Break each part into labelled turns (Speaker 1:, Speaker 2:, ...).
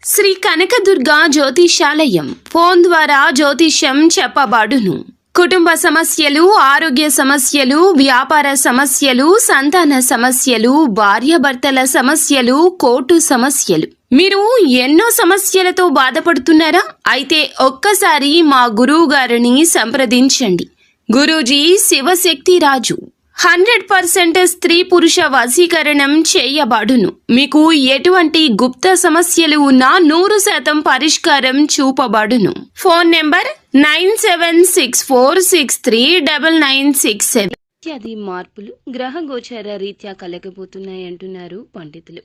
Speaker 1: Shri Kanakadurga జ్యోతిషాలయం phone ద్వారా జ్యోతిష్యం చెప్పబడును. కుటుంబ సమస్యలు, ఆరోగ్య సమస్యలు, వ్యాపార సమస్యలు, సంతాన సమస్యలు, భార్యాభర్తల సమస్యలు, కోర్టు సమస్యలు. మీరు ఎన్నో సమస్యలతో బాధపడుతున్నారా? అయితే ఒక్కసారి మా గురువు గారిని సంప్రదించండి. గురూజీ శివశక్తి రాజు 100% స్త్రీ పురుష వశీకరణం చేయబడును. మీకు ఎటువంటి గుప్త సమస్యలు ఉన్నా 100% పరిష్కారం చూపబడును. Phone number 9764639967. ఇత్యాది మార్పులు గ్రహ గోచార రీత్యా కలగబోతున్నాయంటున్నారు పండితులు.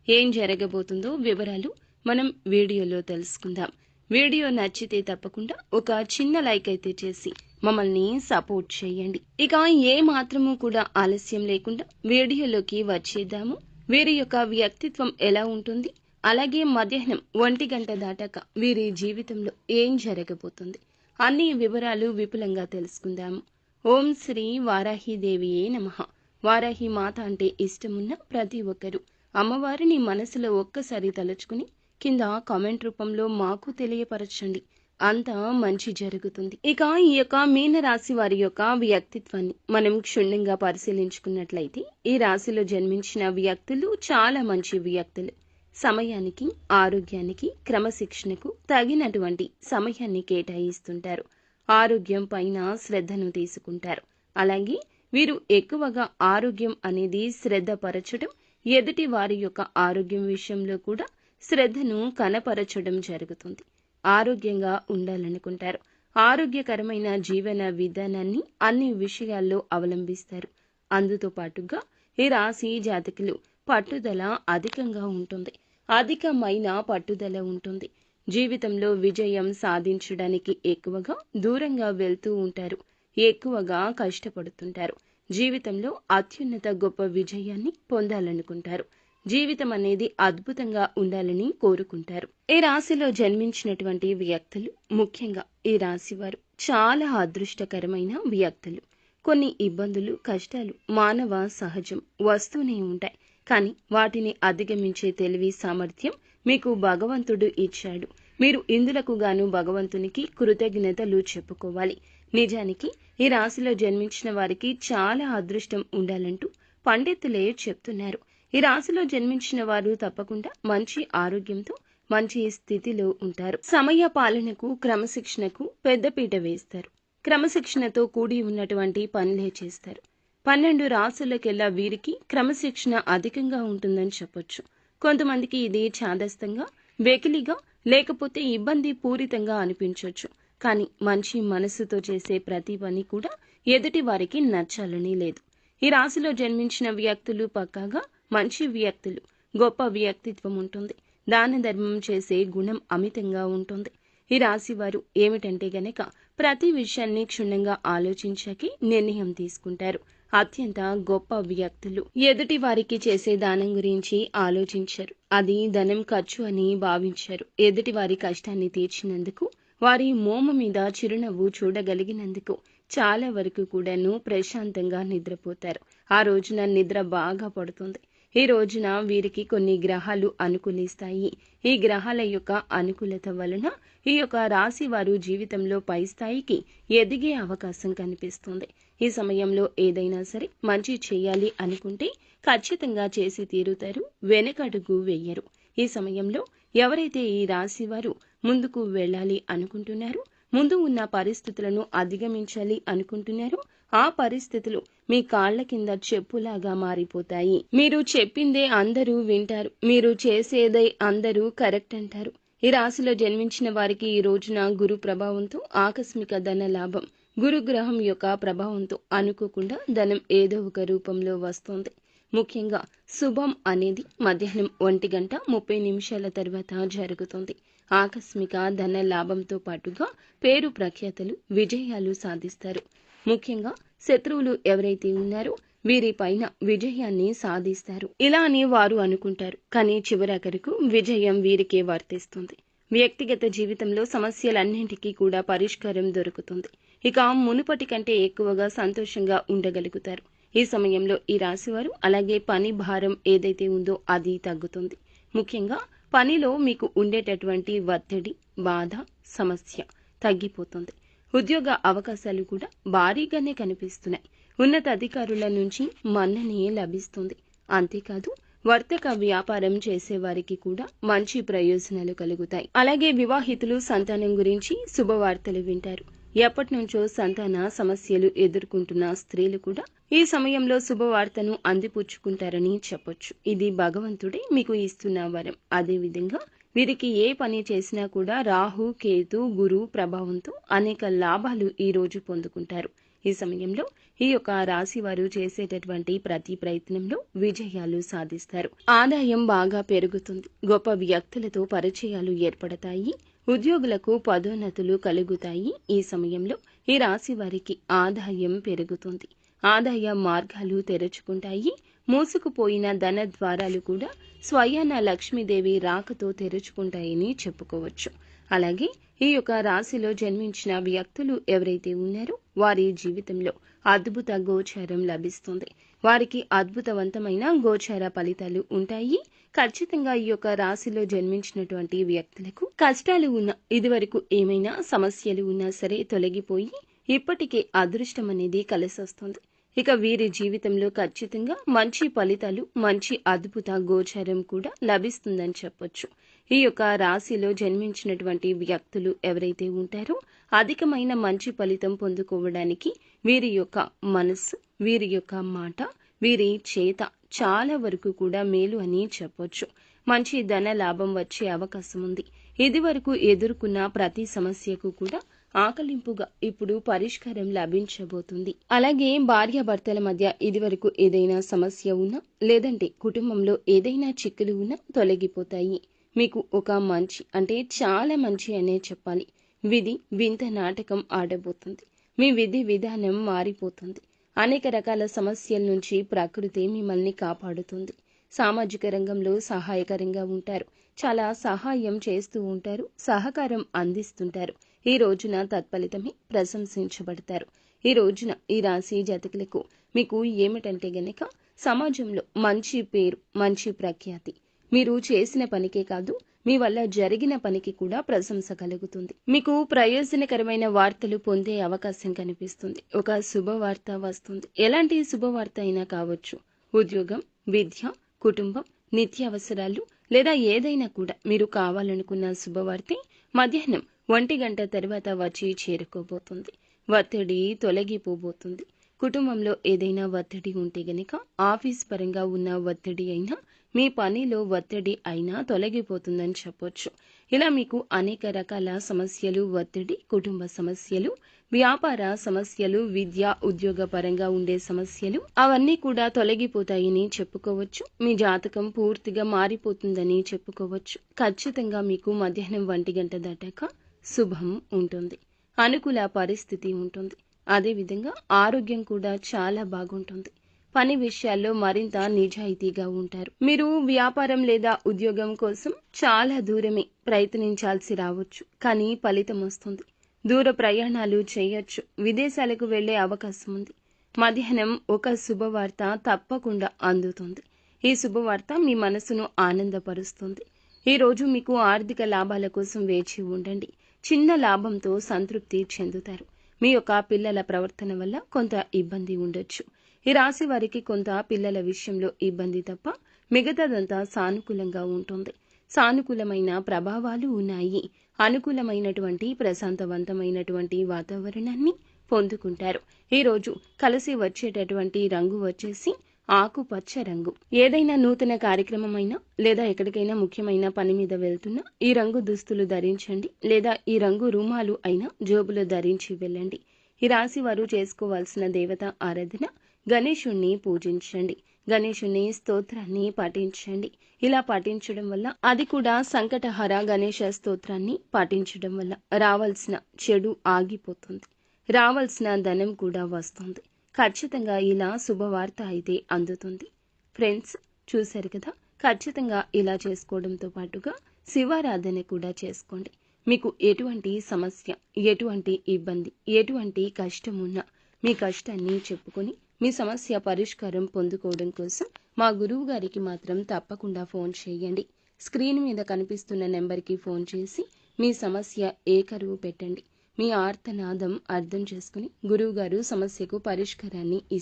Speaker 1: ఏం జరగబోతుందో వివరాలు మనం వీడియోలో తెలుసుకుందాం. వీడియో నచ్చితే తప్పకుండా ఒక చిన్న లైక్ అయితే చేసి మమ్మల్ని సపోర్ట్ చేయండి. ఇక ఏ మాత్రము కూడా ఆలస్యం లేకుండా వీడియోలోకి వచ్చేద్దాము. వీరి యొక్క వ్యక్తిత్వం ఎలా ఉంటుంది, అలాగే మధ్యాహ్నం 1 గంట దాటాక వీరి జీవితంలో ఏం జరగబోతుంది అన్ని వివరాలు విపులంగా తెలుసుకుందాము. ఓం శ్రీ వారాహిదేవియే నమః. వారాహి మాత అంటే ఇష్టమున్న ప్రతి ఒక్కరూ అమ్మవారిని మనసులో ఒక్కసారి తలుచుకుని కింద కామెంట్ రూపంలో మాకు తెలియపరచండి. అంతా మంచి జరుగుతుంది. ఇక ఈ యొక్క మీన రాశి వారి యొక్క వ్యక్తిత్వాన్ని మనం క్షుణ్ణంగా పరిశీలించుకున్నట్లయితే ఈ రాశిలో జన్మించిన వ్యక్తులు చాలా మంచి వ్యక్తులు. సమయానికి, ఆరోగ్యానికి, క్రమశిక్షణకు తగినటువంటి సమయాన్ని కేటాయిస్తుంటారు. ఆరోగ్యం పైన శ్రద్ధను తీసుకుంటారు. అలాగే వీరు ఎక్కువగా ఆరోగ్యం అనేది శ్రద్ధ పరచడం, ఎదుటి వారి యొక్క ఆరోగ్యం విషయంలో కూడా శ్రద్ధను కనపరచడం జరుగుతుంది. ఆరోగ్యంగా ఉండాలనుకుంటారు. ఆరోగ్యకరమైన జీవన విధానాన్ని అన్ని విషయాల్లో అవలంబిస్తారు. అందుతో పాటుగా ఈ రాశి జాతకులు పట్టుదల అధికంగా ఉంటుంది. అధికమైన పట్టుదల ఉంటుంది. జీవితంలో విజయం సాధించడానికి ఎక్కువగా దూరంగా వెళ్తూ ఉంటారు. ఎక్కువగా కష్టపడుతుంటారు. జీవితంలో అత్యున్నత గొప్ప విజయాన్ని పొందాలనుకుంటారు. జీవితం అనేది అద్భుతంగా ఉండాలని కోరుకుంటారు. ఈ రాశిలో జన్మించినటువంటి వ్యక్తులు, ముఖ్యంగా ఈ రాశి వారు చాలా అదృష్టకరమైన వ్యక్తులు. కొన్ని ఇబ్బందులు, కష్టాలు మానవ సహజం, వస్తూనే ఉంటాయి. కానీ వాటిని అధిగమించే తెలివి, సామర్థ్యం మీకు భగవంతుడు ఇచ్చాడు. మీరు ఇందులకు గాను భగవంతునికి కృతజ్ఞతలు చెప్పుకోవాలి. నిజానికి ఈ రాశిలో జన్మించిన వారికి చాలా అదృష్టం ఉండాలంటూ పండితులే చెప్తున్నారు. ఈ రాశిలో జన్మించిన వారు తప్పకుండా మంచి ఆరోగ్యంతో మంచి స్థితిలో ఉంటారు. సమయ పాలనకు, క్రమశిక్షణకు పెద్దపీట వేస్తారు. క్రమశిక్షణతో కూడి ఉన్నటువంటి పనులే చేస్తారు. 12 రాశులకెల్లా వీరికి క్రమశిక్షణ అధికంగా ఉంటుందని చెప్పొచ్చు. కొంతమందికి ఇది ఛాదస్తంగా, వెకిలిగా, లేకపోతే ఇబ్బంది పూరితంగా అనిపించవచ్చు. కానీ మంచి మనస్సుతో చేసే ప్రతి పని కూడా ఎదుటి వారికి నచ్చాలని లేదు. ఈ రాశిలో జన్మించిన వ్యక్తులు పక్కాగా మంచి వ్యక్తులు. గొప్ప వ్యక్తిత్వం ఉంటుంది. దాన ధర్మం చేసే గుణం అమితంగా ఉంటుంది. ఈ రాశి వారు ఏమిటంటే గనక ప్రతి విషయాన్ని క్షుణ్ణంగా ఆలోచించాకి నిర్ణయం తీసుకుంటారు. అత్యంత గొప్ప వ్యక్తులు. ఎదుటి వారికి చేసే దానం గురించి ఆలోచించారు. అది ధనం ఖర్చు అని భావించారు. ఎదుటి వారి కష్టాన్ని తీర్చినందుకు, వారి మోమ మీద చిరునవ్వు చూడగలిగినందుకు చాలా వరకు కూడాను ప్రశాంతంగా నిద్రపోతారు. ఆ రోజున నిద్ర బాగా పడుతుంది. ఈ రోజున వీరికి కొన్ని గ్రహాలు అనుకూలిస్తాయి. ఈ గ్రహాల యొక్క అనుకూలత వలన ఈ యొక్క రాశి వారు జీవితంలో పై స్థాయికి ఎదిగే అవకాశం కనిపిస్తుంది. ఈ సమయంలో ఏదైనా సరే మంచి చేయాలి అనుకుంటే ఖచ్చితంగా చేసి తీరుతారు. వెనకడుగు వెయ్యరు. ఈ సమయంలో ఎవరైతే ఈ రాశి వారు ముందుకు వెళ్ళాలి అనుకుంటున్నారో, ముందు ఉన్న పరిస్థితులను అధిగమించాలి అనుకుంటున్నారో, ఆ పరిస్థితులు మీ కాళ్ల కింద చెప్పులాగా మారిపోతాయి. మీరు చెప్పిందే అందరూ వింటారు. మీరు చేసేదే అందరూ కరెక్ట్ అంటారు. ఈ రాశిలో జన్మించిన వారికి ఈ రోజున గురు ప్రభావంతో ఆకస్మిక ధన లాభం. గురుగ్రహం యొక్క ప్రభావంతో అనుకోకుండా ధనం ఏదో ఒక రూపంలో వస్తుంది. ముఖ్యంగా శుభం అనేది మధ్యాహ్నం 1:30 తర్వాత జరుగుతుంది. ఆకస్మిక ధన లాభంతో పాటుగా పేరు ప్రఖ్యాతలు, విజయాలు సాధిస్తారు. ముఖ్యంగా శత్రువులు ఎవరైతే ఉన్నారో వీరిపైన విజయాన్ని సాధిస్తారు. ఇలా అని వారు అనుకుంటారు. కానీ చివరాఖరుకు విజయం వీరికే వర్తిస్తుంది. వ్యక్తిగత జీవితంలో సమస్యలన్నింటికీ కూడా పరిష్కారం దొరుకుతుంది. ఇక మునుపటి కంటే ఎక్కువగా సంతోషంగా ఉండగలుగుతారు. ఈ సమయంలో ఈ రాశివారు అలాగే పని భారం ఏదైతే ఉందో అది తగ్గుతుంది. ముఖ్యంగా పనిలో మీకు ఉండేటటువంటి ఒత్తిడి, బాధ, సమస్య తగ్గిపోతుంది. ఉద్యోగ అవకాశాలు కూడా భారీగానే కనిపిస్తున్నాయి. ఉన్నతాధికారుల నుంచి మన్ననే లభిస్తుంది. అంతేకాదు వర్తక వ్యాపారం చేసేవారికి కూడా మంచి ప్రయోజనాలు కలుగుతాయి. అలాగే వివాహితులు సంతానం గురించి శుభవార్తలు వింటారు. ఎప్పటి నుంచో సంతాన సమస్యలు ఎదుర్కొంటున్న స్త్రీలు కూడా ఈ సమయంలో శుభవార్తను అందిపుచ్చుకుంటారని చెప్పొచ్చు. ఇది భగవంతుడే మీకు ఇస్తున్న వరం. అదేవిధంగా వీరికి ఏ పని చేసినా కూడా రాహు, కేతు, గురు ప్రభావంతో అనేక లాభాలు ఈ రోజు పొందుకుంటారు. ఈ సమయంలో ఈ యొక్క రాశి వారు చేసేటటువంటి ప్రతి ప్రయత్నంలో విజయాలు సాధిస్తారు. ఆదాయం బాగా పెరుగుతుంది. గొప్ప వ్యక్తులతో పరిచయాలు ఏర్పడతాయి. ఉద్యోగులకు పదోన్నతులు కలుగుతాయి. ఈ సమయంలో ఈ రాశి వారికి ఆదాయం పెరుగుతుంది. ఆదాయ మార్గాలు తెరుచుకుంటాయి. మూసుకుపోయిన ధన ద్వారాలు కూడా స్వయాన లక్ష్మీదేవి రాకతో తెరుచుకుంటాయని చెప్పుకోవచ్చు. అలాగే ఈ యొక్క రాశిలో జన్మించిన వ్యక్తులు ఎవరైతే ఉన్నారో వారి జీవితంలో అద్భుత గోచారం లభిస్తుంది. వారికి అద్భుతవంతమైన గోచార ఫలితాలు ఉంటాయి. ఖచ్చితంగా ఈ యొక్క రాశిలో జన్మించినటువంటి వ్యక్తులకు కష్టాలు ఉన్న, ఇదివరకు ఏమైనా సమస్యలు ఉన్నా సరే తొలగిపోయి ఇప్పటికే అదృష్టం అనేది కలిసొస్తుంది. ఇక వీరి జీవితంలో ఖచ్చితంగా మంచి ఫలితాలు, మంచి అద్భుత గోచారం కూడా లభిస్తుందని చెప్పొచ్చు. ఈ యొక్క రాశిలో జన్మించినటువంటి వ్యక్తులు ఎవరైతే ఉంటారో అధికమైన మంచి ఫలితం పొందుకోవడానికి వీరి యొక్క మనస్సు, వీరి యొక్క మాట, వీరి చేత చాలా వరకు కూడా మేలు అని చెప్పొచ్చు. మంచి ధన లాభం వచ్చే అవకాశం ఉంది. ఇదివరకు ఎదుర్కొన్న ప్రతి సమస్యకు కూడా ఆకలింపుగా ఇప్పుడు పరిష్కారం లభించబోతుంది. అలాగే భార్యాభర్తల మధ్య ఇదివరకు ఏదైనా సమస్య ఉన్నా, లేదంటే కుటుంబంలో ఏదైనా చిక్కులు ఉన్నా తొలగిపోతాయి. మీకు ఒక మంచి, అంటే చాలా మంచి అనే చెప్పాలి, విధి వింత నాటకం ఆడబోతుంది. మీ విధి విధానం మారిపోతుంది. అనేక రకాల సమస్యల నుంచి ప్రకృతి మిమ్మల్ని కాపాడుతుంది. సామాజిక రంగంలో సహాయకరంగా ఉంటారు. చాలా సహాయం చేస్తూ ఉంటారు. సహకారం అందిస్తుంటారు. ఈ రోజున తత్ఫలితమే ప్రశంసించబడతారు. ఈ రోజున ఈ రాశి జాతకులకు మీకు ఏమిటంటే గనక సమాజంలో మంచి పేరు, మంచి ప్రఖ్యాతి, మీరు చేసిన పనికే కాదు మీ వల్ల జరిగిన పనికి కూడా ప్రశంస కలుగుతుంది. మీకు ప్రయోజనకరమైన వార్తలు పొందే అవకాశం కనిపిస్తుంది. ఒక శుభవార్త వస్తుంది. ఎలాంటి శుభవార్త అయినా కావచ్చు. ఉద్యోగం, విద్య, కుటుంబం, నిత్యావసరాలు లేదా ఏదైనా కూడా మీరు కావాలనుకున్న శుభవార్తే మధ్యాహ్నం 1 గంట తర్వాత వచ్చి చేరుకోబోతుంది. ఒత్తిడి తొలగిపోబోతుంది. కుటుంబంలో ఏదైనా ఒత్తిడి ఉంటే గనక ఆఫీస్ పరంగా ఉన్న ఒత్తిడి అయినా, మీ పనిలో ఒత్తిడి అయినా తొలగిపోతుందని చెప్పొచ్చు. ఇలా మీకు అనేక రకాల సమస్యలు, ఒత్తిడి, కుటుంబ సమస్యలు, వ్యాపార సమస్యలు, విద్య, ఉద్యోగ పరంగా ఉండే సమస్యలు అవన్నీ కూడా తొలగిపోతాయని చెప్పుకోవచ్చు. మీ జాతకం పూర్తిగా మారిపోతుందని చెప్పుకోవచ్చు. ఖచ్చితంగా మీకు మధ్యాహ్నం 1 గంట దాటాక శుభం ఉంటుంది. అనుకూల పరిస్థితి ఉంటుంది. అదేవిధంగా ఆరోగ్యం కూడా చాలా బాగుంటుంది. పని విషయాల్లో మరింత నిజాయితీగా ఉంటారు. మీరు వ్యాపారం లేదా ఉద్యోగం కోసం చాలా దూరమే ప్రయత్నించాల్సి రావచ్చు. కానీ ఫలితం వస్తుంది. దూర ప్రయాణాలు చేయొచ్చు. విదేశాలకు వెళ్లే అవకాశం ఉంది. మధ్యాహ్నం ఒక శుభవార్త తప్పకుండా అందుతుంది. ఈ శుభవార్త మీ మనసును ఆనందపరుస్తుంది. ఈ రోజు మీకు ఆర్థిక లాభాల కోసం వేచి ఉండండి. చిన్న లాభంతో సంతృప్తి చెందుతారు. మీ యొక్క పిల్లల ప్రవర్తన వల్ల కొంత ఇబ్బంది ఉండొచ్చు. ఈ రాశి వారికి కొంత పిల్లల విషయంలో ఇబ్బంది తప్ప మిగతాదంతా సానుకూలంగా ఉంటుంది. సానుకూలమైన ప్రభావాలు ఉన్నాయి. అనుకూలమైనటువంటి ప్రశాంతవంతమైనటువంటి వాతావరణాన్ని పొందుకుంటారు. ఈ రోజు కలిసి వచ్చేటటువంటి రంగు వచ్చేసి ఆకుపచ్చ రంగు. ఏదైనా నూతన కార్యక్రమమైనా లేదా ఎక్కడికైనా ముఖ్యమైన పని మీద వెళ్తున్నా ఈ రంగు దుస్తులు ధరించండి. లేదా ఈ రంగు రుమాలు అయినా జోబులో ధరించి వెళ్ళండి. ఈ రాశి వారు చేసుకోవాల్సిన దేవత ఆరాధన గణేశుణ్ణి పూజించండి. గణేశుని స్తోత్రాన్ని పఠించండి. ఇలా పఠించడం వల్ల, అది కూడా సంకటహర గణేశ స్తోత్రాన్ని పఠించడం వల్ల రావాల్సిన చెడు ఆగిపోతుంది. రావాల్సిన ధనం కూడా వస్తుంది. ఖచ్చితంగా ఇలా శుభవార్త అయితే అందుతుంది. ఫ్రెండ్స్, చూశారు కదా, ఖచ్చితంగా ఇలా చేసుకోవడంతో పాటుగా శివారాధన కూడా చేసుకోండి. మీకు ఎటువంటి సమస్య, ఎటువంటి ఇబ్బంది, ఎటువంటి కష్టం ఉన్నా మీ కష్టాన్ని చెప్పుకొని మీ సమస్య పరిష్కారం పొందుకోవడం కోసం మా గురువు గారికి మాత్రం తప్పకుండా ఫోన్ చేయండి. స్క్రీన్ మీద కనిపిస్తున్న నెంబర్కి ఫోన్ చేసి మీ సమస్య ఏ కరువు పెట్టండి. మీ ఆర్తనాదం అర్థం చేసుకుని గురువుగారు సమస్యకు పరిష్కారాన్ని ఇస్తారు.